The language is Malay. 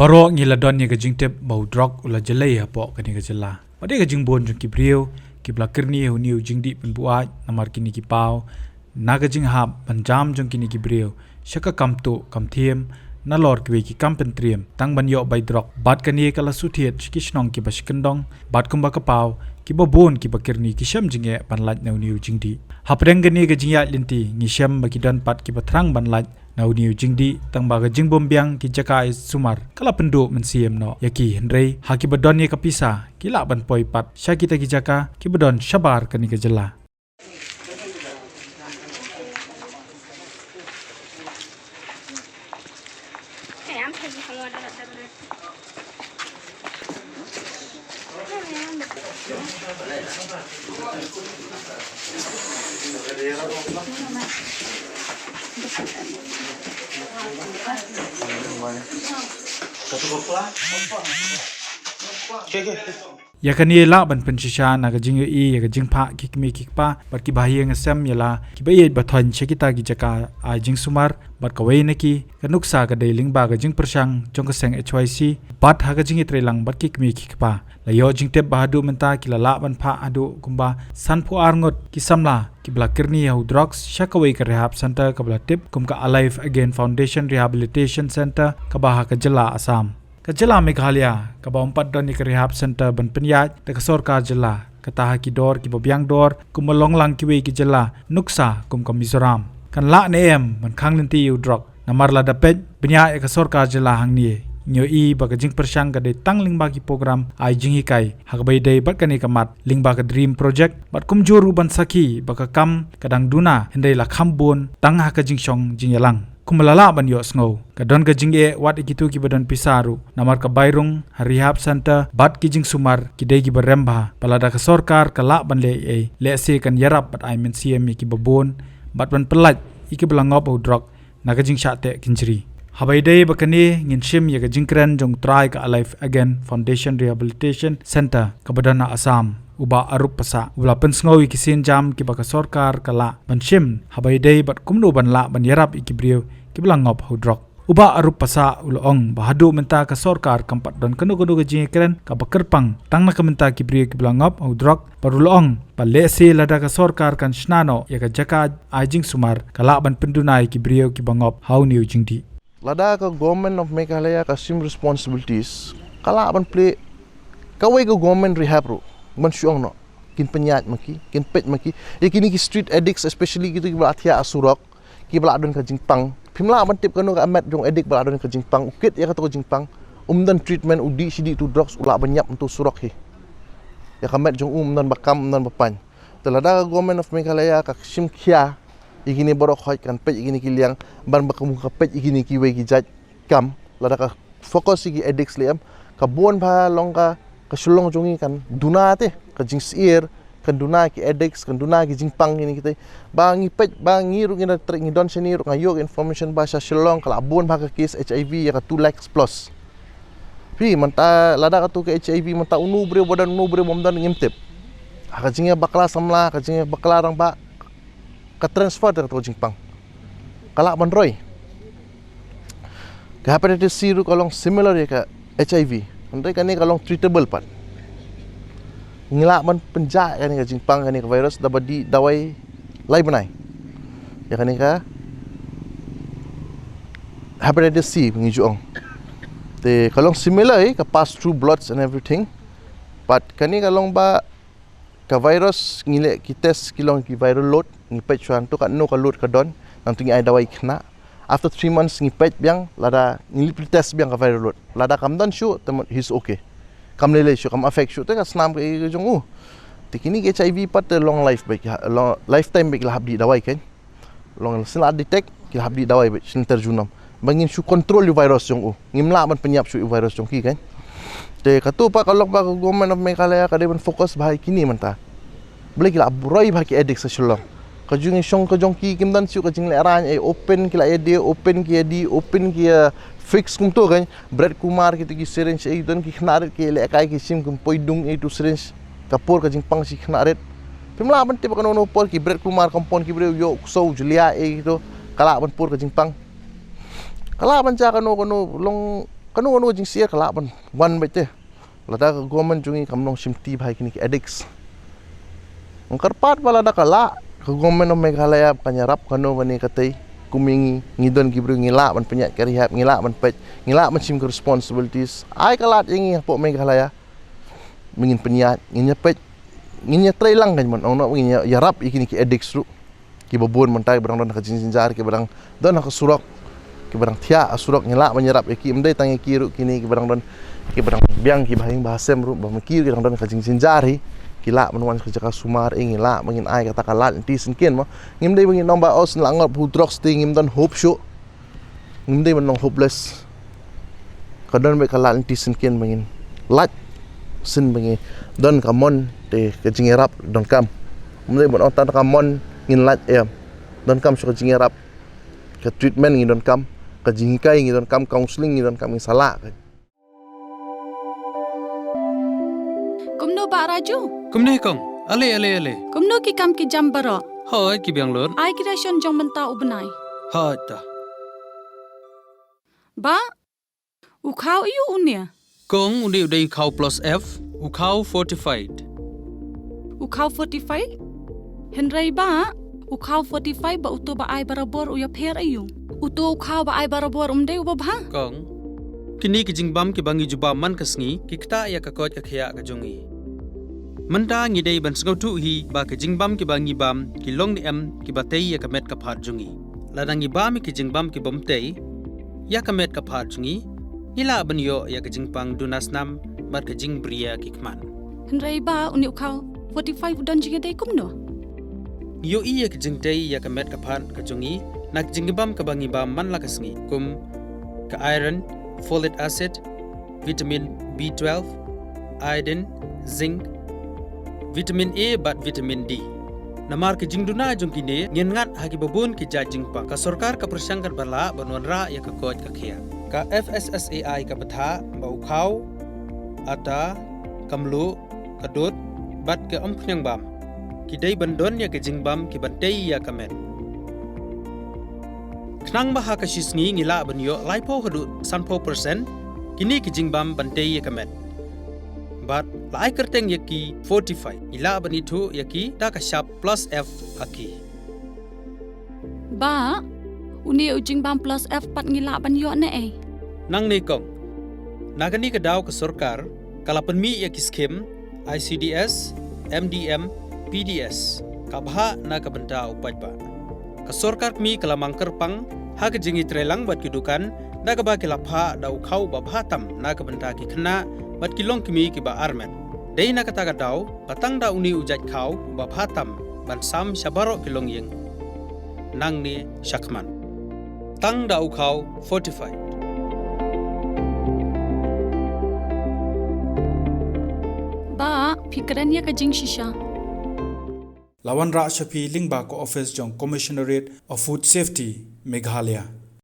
Baro ngila don ni gajing tep bau drog ula jelai hapo kani gajela. Pade gajing bon jong kibriu ki blakirni hu niu jingdi pen buat namar kini ki pau na gajing hab panjam jong kini kibriu shaka kamtu kamthiem na lor kwe ki kampen triem tang ban yo bai drog bat kani kala suthiet kishnong ki bashkendong bat kumba ka pau ki bon ki bakirni ki sham jinge panlat na niu jingdi hapreng gani gajing ya linti ngi sham bakidan pat ki batrang banlat nau niu jingdi tang baga jing bombyang ki jaka sumar kala pendu mensiem no yaki hendrei haki badon ye kapisa kila ban poi pat syakita ki jaka ki badon shabar kani ke jela ya kani la ban pensisha na gajing e ya gajing pha ki mi ki pa bat ki bahi ngasam yala ki baye bathon chekita ki jaka a jing sumar bat ka wei naki kanuksa ka deiling ba gajing persang jong ka seng HYC bat ha gajing itrelang bat ki mi ki pa la yo jing tep bahadu menta ki la ban pha adu kumba sanpu arngot ki samla ki blakirni ya drugs shakawei ka rehab center ka bla tip kum ka alive again foundation rehabilitation center ka baha ka jela asam Kajela Meghalaya kabampat don ni rehab center ban penyat de sorkar jela kataha ki dor ki bobyang dor kumalong lang ki we ki jela nuksa kum ka Mizoram kan la nem man khang lenti yu drog namar la dapet benya ka sorkar jela hang ni nyo i ba ka jing persang ka de tang ling ba ki program ai jing hi kai hagbai dei bat kani kamat ling ba ka dream project bat kum joru ban saki ba ka kam kadang duna hendai la khambon tang ha ka jing shong jing yalang kumalala ban yo sngo kadon ka jing e wat ikitu ki badon pisaru namar ka bairung rehab center bat ki jing sumar ki dei ki baremba palada ka sorkar ka la ban le se kan yarap bat ai men cm ki babon bat ban pelat iki belangop o drug na ka jing shate kinjri habai dei bakani ngin shim ya ka jing kran jong try ka alive again foundation rehabilitation center ka badana asam uba arup pasa ula pensngawi ki sin jam ki baka sorkar kala ban shim habai dei bat kumno ban la ban yarap iki brio ki belangop ho drug uba arup pasa ulong bahadu menta ka sorkar kampat don kanu ka jing kran ka bakerpang tangna ka menta ki brio ki belangop ho drug parulong palle se lada ka sorkar kan snano ya ka jaka ajing sumar kala ban pendunai ki brio ki bangop how new jingdi lada ka government of Meghalaya ka sim responsibilities kala ban play kawai ka government rehab ro man syong no kin penyat maki kin pet maki yakini ki street addicts especially gitu ki athia asurok ki bala don ka jingpang phimla ban tip kanu ka amat jong addict bala don ka jingpang ukit ya ka to jingpang umdan treatment udi sidi tu drugs ula banyap untuk surok hi ya kamet jong umdan bakam umdan bapan telada government of Meghalaya ka sim khia igini borok hoy kan pet igini ki liang ban bakamu ka pet igini ki we ki jaj kam lada ka fokus ki addicts liam ka bon ba long ka kasulong jongi kan duna te ka jing sir kan duna ki addicts kan duna ki jingpang ini kita bangi pet bangi ru ngina trek ngi don seni ru ngayok information ba sa shillong kala bon ba ka case HIV ya ka 2 lakhs plus pi manta lada ka tu ke HIV manta unu bre bodan unu bre momdan ngimtep ka jinga bakla samla ka jinga bakla rang ba ka transfer ta to jingpang kala ban roy ka hepatitis C ru kalong similar ya ka HIV Nanti kan ni kalau treatable pat, ngilak man penjat kan ni ka jingpang kan ni ka virus dapat di dawai lain benai, ya kan ni ka hepatitis C pengijuang. Te kalau similar ka pass through bloods and everything, but kan ni kalau ba ka virus ngilak ki test kilong ki viral load ngipet chuan tu kan no ka load ka don, nanti ngi ai dawai kena. After 3 months ngipet biang lada ngilip test biang ka viral load lada kam dan show he's okay kam lele show kam affect show te ka snam ke jong tikini ke HIV pat long life baik long lifetime baik lah habdi dawai kan long sila detect ki habdi dawai baik sin terjunam bangin show control yu virus jong ngimla man penyap show virus jong ki kan te katu pa kalau pa government of Meghalaya ka de fokus bahai kini manta boleh kila burai bahai addict sa shulong kajung shong kajong ki kimdan siu kajing le aran open kila ede open ki edi open ki fix kum to kan bread kumar ki tigi syringe don ki khnaret ki le kai ki sim kum poidung tu syringe kapur kajing pang si khnaret pimla ban te bakano no por ki bread kumar kompon ki bre yo so julia gitu kala ban pur kajing pang kala ban ja kano long kanu jing sia kala ban wan bete lada government jungi kamnong simti bhai kini addicts angkar pat bala da kala government of Meghalaya kanyarap kanu bani katai kumingi ngidon gibru ngila ban penyat ke rehab ngila ban pet ngila ban sim responsibilities ai kalat ingi pok Meghalaya mingin penyat nginya pet nginya trailang kan man ono nginya yarap ikini ki addicts ru ki babon mentai barang don ka jinjar ki barang don ka surok ki barang thia asurok ngila menyerap iki mdai tangi kiru kini ki barang don ki barang biang ki bahing bahasem ru ba mekir ki don ka jinjar hi kila menwan kerja sumar ingin la mengin ai kata kalat ti senkin mo ngimdai mengin nomba os langop hudrok sting ngim don hope show ngimdai menong hopeless kadon be kalat ti senkin mengin lat sin mengin don kamon te kejingerap don kam ngimdai bon otan kamon ngin lat don kam so kejingerap ke treatment ngin don kam kejingkai ngin don kam counseling ngin don kam salah Kumno ba Raju? Kumne kong, ale. Kumno ki kam ki jam baro. Hai ki biang lor. Ai ki ration jong menta ubnai. Hai ta. Ba? Ukau iu unia. Kong undi udai kau plus F, ukau fortified. Ukau 45? Henry ba? Ukau 45 ba uto ba ai barabor uya pher ayu. Uto ukau ba ai barabor umde ubabha. Kong, kini ki jingbam ki bangi juba man kasngi, ki kta ya kakot ka khya ka jongi. Menta ngi dei ban sngau tu hi ba ki jingbam ki bangi bam ki long ni em ki batei ya kamet ka phat jongi. Ladangi bam ki jingbam ki bomtei ya kamet ka phat jongi. Ila ban yo ya ki jingpang dunas nam mat ka jing bria ki kman. Henry ba uni ukau 45 udan jiga dei kumno. Yo iya ki jingtei ya kamet ka phat ka jongi. Nak jingbam ka bangi bam man la kasngi kum ka iron, folic acid, vitamin B12, iodine, zinc, vitamin A bat vitamin D. Namar ke jingduna jongkine ngengat hagi babun ke jajingpa ka sarkar ka persangkat bala banwanra ya ka kot ka khia. Ka FSSAI ka batha bau khau ata kamlu kadut bat ke omkhnyang bam. Kidai bandon ya ke jingbam ki bantei ya kamet. Knang baha ka shisngi ngila banyo laipo hadu sanpo persen kini ki jingbam bantei ya kamet. But lai kerteng yaki 45 ila banitu yaki ta ka sharp plus F haki. Ba? Uni ujing bam plus F pat ngila ban yo ne eh. Nang ne kong. Nagani ka daw ka sarkar kalapan mi yaki skim ICDS, MDM, PDS kabha na ka banta upaj ba. Ka sarkar mi kalamang kerpang ha ka jingi trelang bat kidukan na ka ba kilapha daw khau babhatam na ka banta ki khna bat kilong kimi ki ba armen. Dei na kata daw patang da uni ujat khau babhatam ban sam shabaro kilong yeng. Nang ni shakman. Tang da khau fortified. Ba, pikiran ya ka jing shisha. Lawan Ra Shafi Lingba ko office jong Commissionerate of Food Safety Meghalaya.